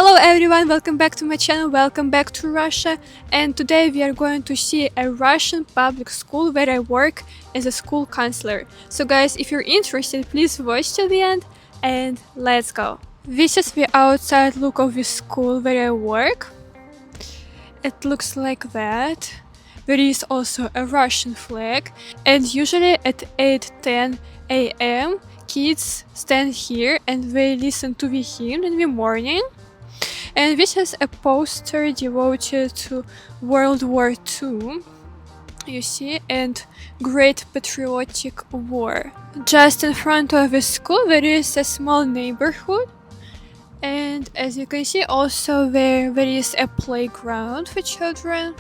Hello everyone, welcome back to my channel, welcome back to Russia, and today we are going to see a Russian public school where I work as a school counselor. So guys, if you're interested, please watch till the end and let's go. This is the outside look of the school where I work. It looks like that. There is also a Russian flag, and usually at 8:10 a.m. kids stand here and they listen to the hymn in the morning. And this is a poster devoted to World War II, you see, and Great Patriotic War. Just in front of the school there is a small neighborhood, and as you can see also there is a playground for children.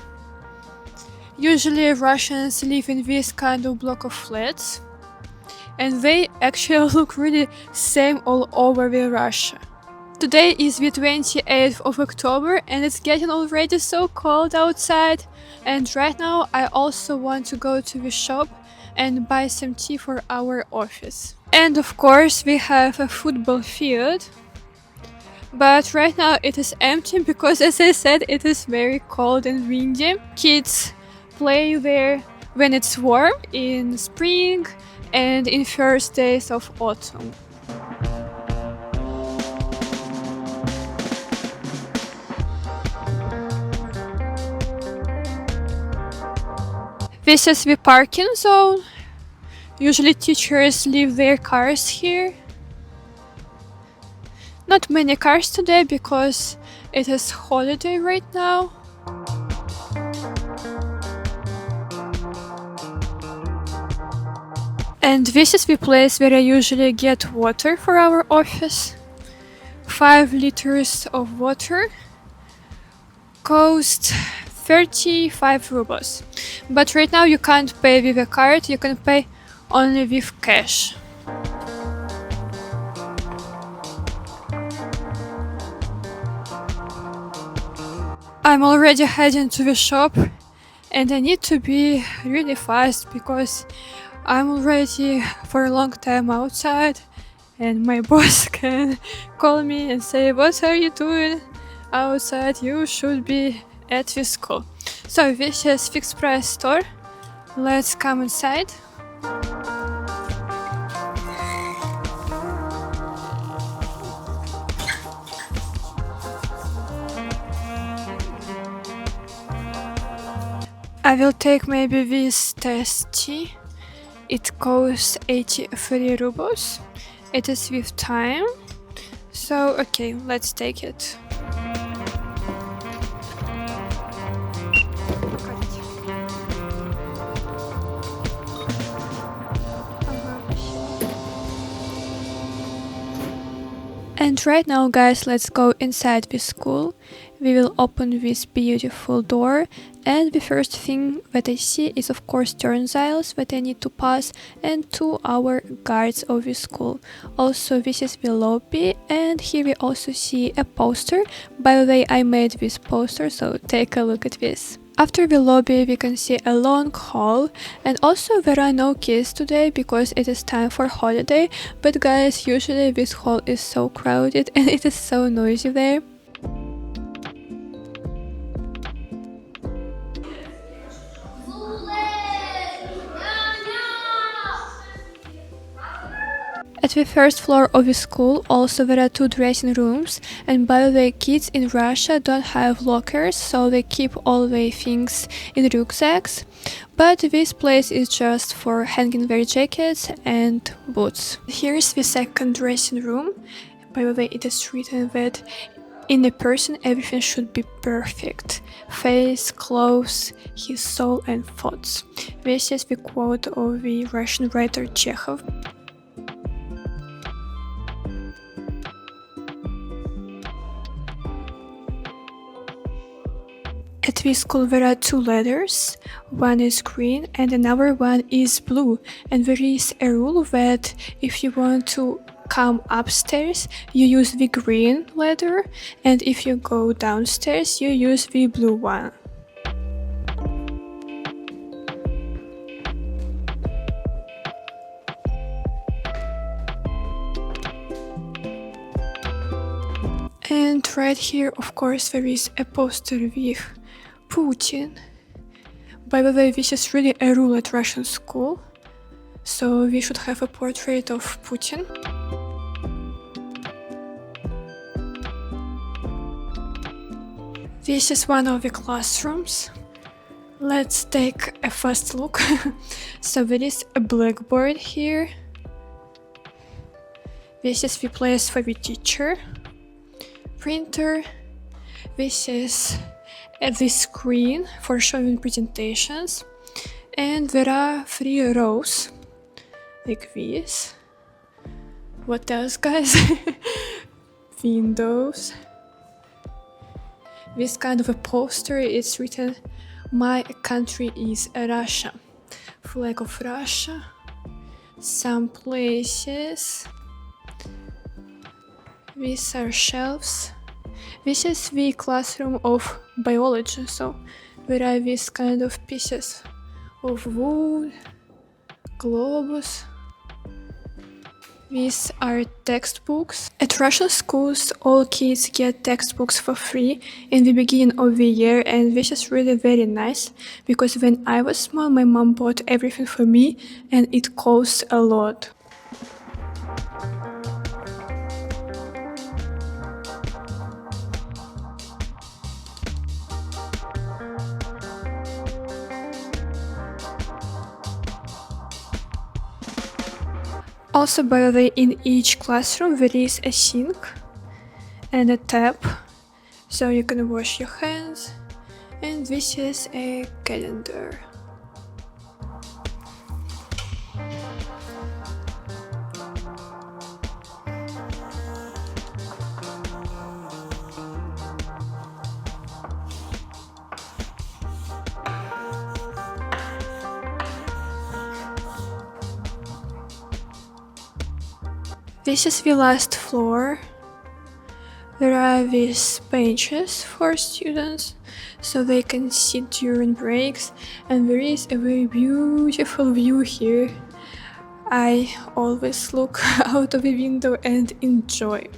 Usually Russians live in this kind of block of flats, and they actually look really same all over the Russia. Today is the 28th of October and it's getting already so cold outside, and right now I also want to go to the shop and buy some tea for our office. And of course we have a football field, but right now it is empty because, as I said, it is very cold and windy. Kids play there when it's warm in spring and in first days of autumn. This is the parking zone. Usually teachers leave their cars here. Not many cars today because it is holiday right now. And this is the place where I usually get water for our office. 5 liters of water cost 35 rubles. But right now you can't pay with a card, you can pay only with cash. I'm already heading to the shop and I need to be really fast because I'm already for a long time outside and my boss can call me and say, "What are you doing outside? You should be at the school." So this is fixed price store. Let's come inside. I will take maybe this test tea. It costs 83 rubles. It is with time. So okay, let's take it. And right now guys, let's go inside the school. We will open this beautiful door, and the first thing that I see is of course turnstiles that I need to pass and 2 hour guards of the school. Also this is the lobby, and here we also see a poster. By the way, I made this poster, so take a look at this. After the lobby we can see a long hall, and also there are no kids today because it is time for holiday, but guys, usually this hall is so crowded and it is so noisy there. At the first floor of the school also there are 2 dressing rooms, and by the way, kids in Russia don't have lockers, so they keep all their things in rucksacks. But this place is just for hanging their jackets and boots. Here is the second dressing room. By the way, it is written that in a person everything should be perfect. Face, clothes, his soul and thoughts. This is the quote of the Russian writer Chekhov. At this school there are 2 ladders, one is green and another one is blue, and there is a rule that if you want to come upstairs you use the green ladder, and if you go downstairs you use the blue one. And And right here, of course, there is a poster with Putin. By the way, this is really a rule at Russian school, so we should have a portrait of Putin. This is one of the classrooms. Let's take a first look. So there is a blackboard here. This is the place for the teacher. Printer. This is the screen for showing presentations. And there are 3 rows, like this. What else, guys? Windows. This kind of a poster is written, "My country is Russia." Flag of Russia. Some places. These are shelves. This is the classroom of biology, so there are these kind of pieces of wood, globus. These are textbooks. At Russian schools, all kids get textbooks for free in the beginning of the year, and this is really very nice, because when I was small, my mom bought everything for me, and it costs a lot. Also, by the way, in each classroom there is a sink and a tap, so you can wash your hands. And this is a calendar. This is the last floor. There are these benches for students, so they can sit during breaks, and there is a very beautiful view here. I always look out of the window and enjoy.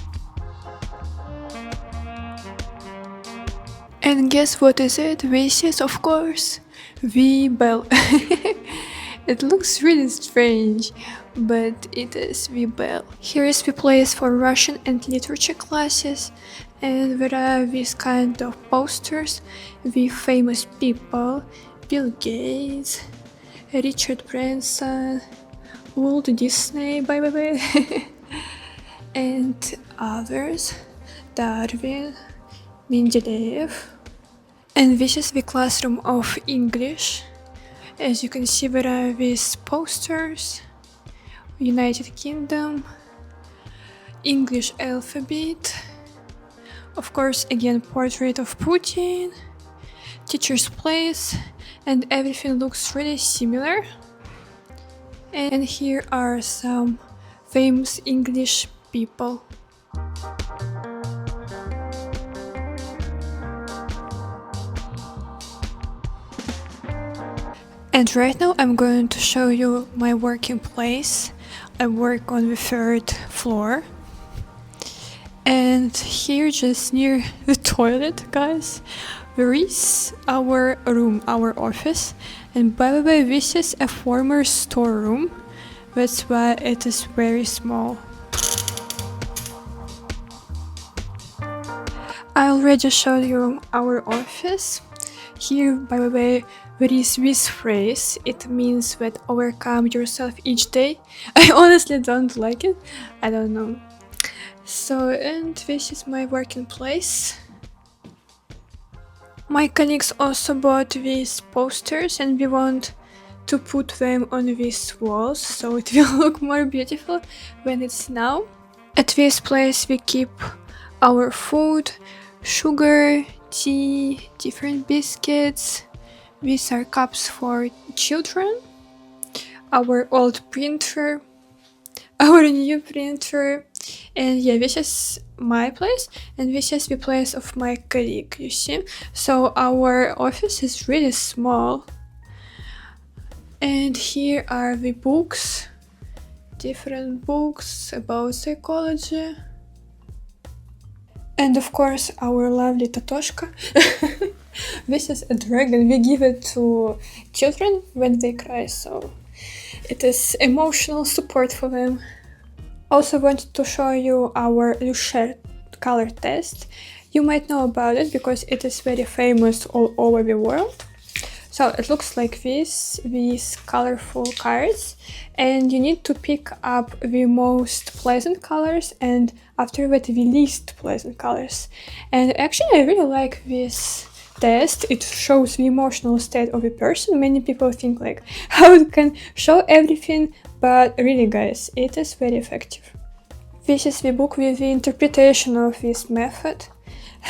And guess what is it? This is, of course, the bell. It looks really strange, but it is the bell. Here is the place for Russian and literature classes, and there are these kind of posters with famous people: Bill Gates, Richard Branson, Walt Disney, by the way, and others, Darwin, Mendeleev. And this is the classroom of English. As you can see, there are these posters: United Kingdom, English alphabet, of course, again, portrait of Putin, teacher's place, and everything looks really similar. And here are some famous English people. And right now I'm going to show you my working place. I work on the 3rd floor. And here, just near the toilet, guys, there is our room, our office. And by the way, this is a former storeroom. That's why it is very small. I already showed you our office. Here, by the way, there is this phrase. It means that overcome yourself each day. I honestly don't like it. I don't know. So, and this is my working place. My colleagues also bought these posters, and we want to put them on these walls, so it will look more beautiful when it's now. At this place we keep our food, sugar, tea, different biscuits. These are cups for children, our old printer, our new printer, and yeah, this is my place, and this is the place of my colleague, you see. So our office is really small. And here are the books, different books about psychology. And of course, our lovely Tatoshka. This is a dragon. We give it to children when they cry, so it is emotional support for them. Also wanted to show you our Lucher color test. You might know about it because it is very famous all over the world. So it looks like this, these colorful cards, and you need to pick up the most pleasant colors and after that the least pleasant colors. And actually I really like this test. It shows the emotional state of a person. Many people think like how it can show everything, but really guys, it is very effective. This is the book with the interpretation of this method.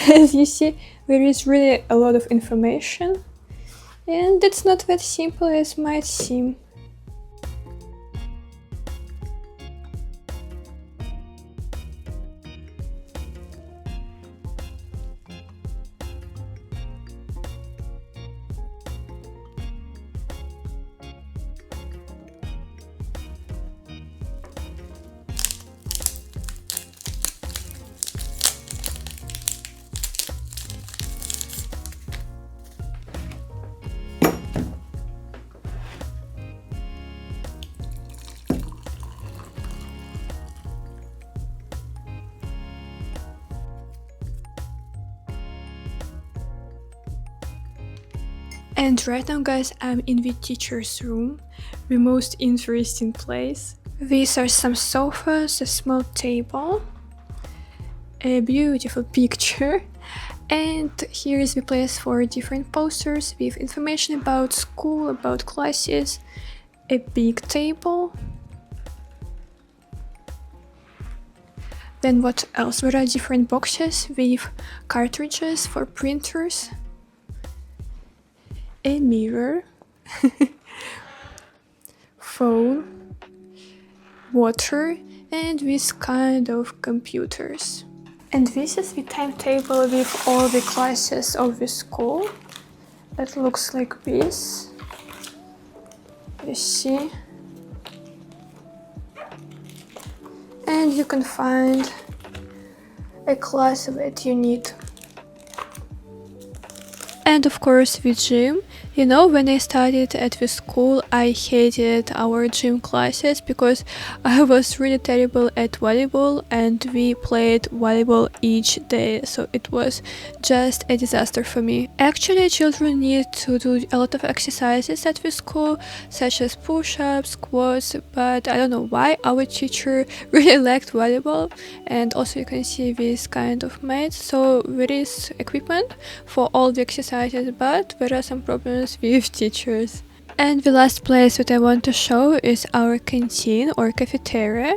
As you see, there is really a lot of information. And it's not that simple as might seem. And right now guys, I'm in the teacher's room, the most interesting place. These are some sofas, a small table, a beautiful picture, and here is the place for different posters with information about school, about classes, a big table. Then what else? There are different boxes with cartridges for printers, a mirror, phone, water, and this kind of computers. And this is the timetable with all the classes of the school. It looks like this. You see. And you can find a class that you need. And of course the gym. You know, when I studied at the school, I hated our gym classes because I was really terrible at volleyball and we played volleyball each day, so it was just a disaster for me. Actually, children need to do a lot of exercises at the school, such as push-ups, squats, but I don't know why our teacher really liked volleyball. And also you can see this kind of mats, so there is equipment for all the exercises, but there are some problems with teachers. And the last place that I want to show is our canteen or cafeteria.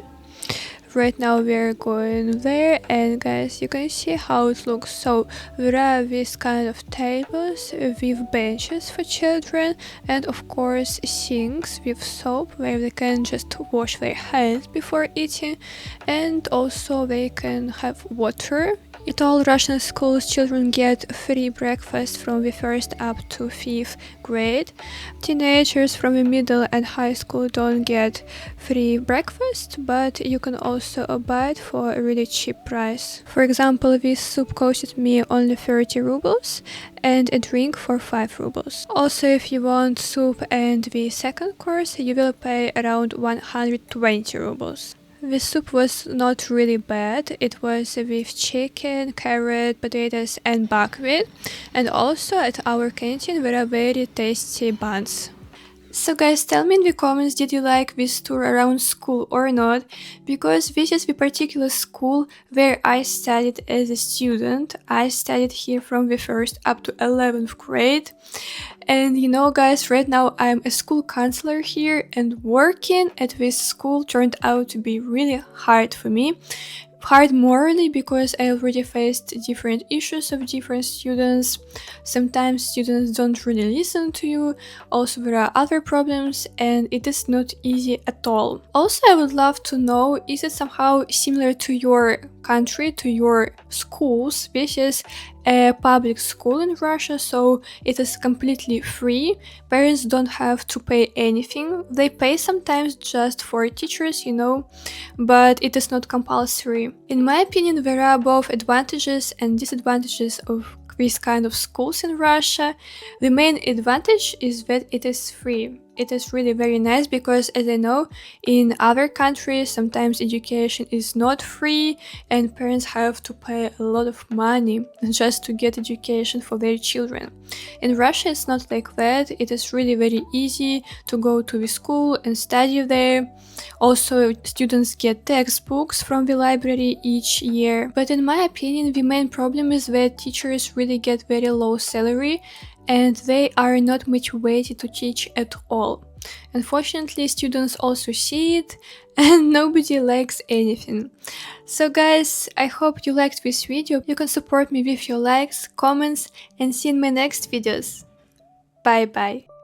Right now we're going there, and guys, you can see how it looks. So there are these kind of tables with benches for children, and of course sinks with soap where they can just wash their hands before eating, and also they can have water. At all Russian schools, children get free breakfast from the first up to 5th grade. Teenagers from the middle and high school don't get free breakfast, but you can also buy it for a really cheap price. For example, this soup costed me only 30 rubles and a drink for 5 rubles. Also, if you want soup and the second course, you will pay around 120 rubles. The soup was not really bad. It was with chicken, carrot, potatoes and buckwheat. And also at our canteen there are very tasty buns. So guys, tell me in the comments, did you like this tour around school or not? Because this is the particular school where I studied as a student. I studied here from the 1st up to 11th grade. And you know guys, right now I'm a school counselor here, and working at this school turned out to be really hard for me. Hard morally because I already faced different issues of different students. Sometimes students don't really listen to you. Also there are other problems and it is not easy at all. Also I would love to know, is it somehow similar to your country, to your schools. This is a public school in Russia, so it is completely free. Parents don't have to pay anything. They pay sometimes just for teachers, but it is not compulsory. In my opinion, there are both advantages and disadvantages of these kind of schools in Russia. The main advantage is that it is free. It is really very nice because, as I know, in other countries sometimes education is not free and parents have to pay a lot of money just to get education for their children. In Russia it's not like that. It is really very easy to go to the school and study there. Also, students get textbooks from the library each year. But in my opinion, the main problem is that teachers really get very low salary and they are not motivated to teach at all. Unfortunately, students also see it and nobody likes anything. So guys, I hope you liked this video. You can support me with your likes, comments, and see you in my next videos. Bye bye.